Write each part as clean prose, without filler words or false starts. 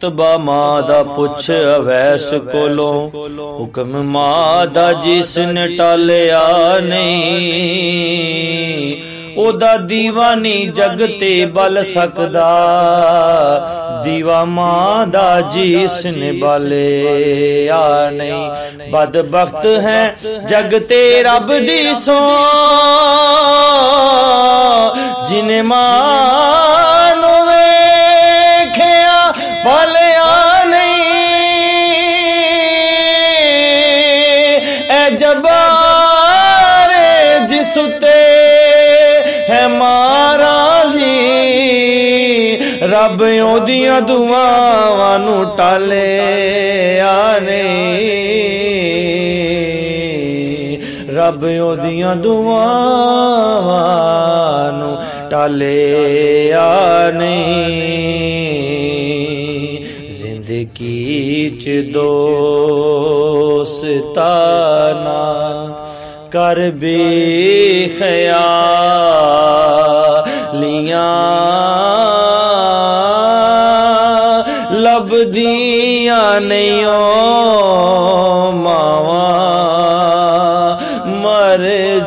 कुतबा मां दा पुछ अवैस कोलों, हुक्म मां दा जिसने टालिया नहीं। ओदा दीवा नहीं जग ते बल सकदा, दीवा मां दा जिसने बालिया नहीं। बदबख्त है जग ते रब दी सौ, जिन्हें मां नू वेखिया पालिया नहीं। ए जबारे जिस उते है माराजी, रब ओदियां दुआवां नू टालिया नहीं। रब ओदियां दुआवां नू टालिया नहीं। जिंदगी च दोस्ताना कर बेख्यालियां, लभदियां नहीं ओ मावां मर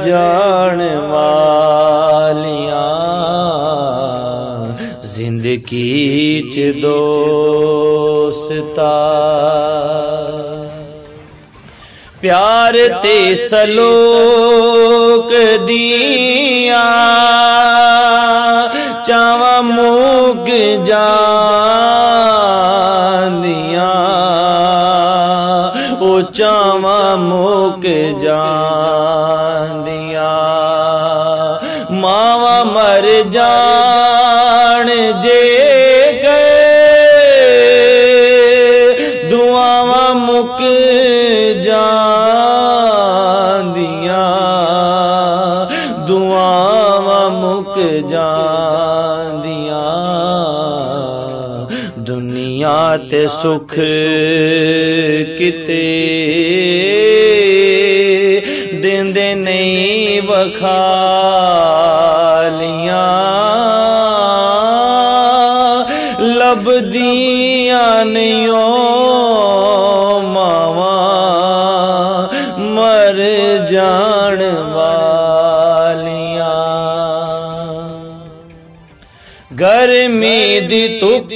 जान वालियां। जिंदगी च दोस्ता प्यार ते सलोक दिया, चावा मुक जांदियां ओ चावा मुक जांदियां। मावा मर जान जे दुआवां मुक जांदियां, दुआवां मुक जांदियां। दुनिया ते सुख किते देंदे नहीं वखालियां, लभदियां नहीं ओ मर जान वालियां। गर्मी दी धुप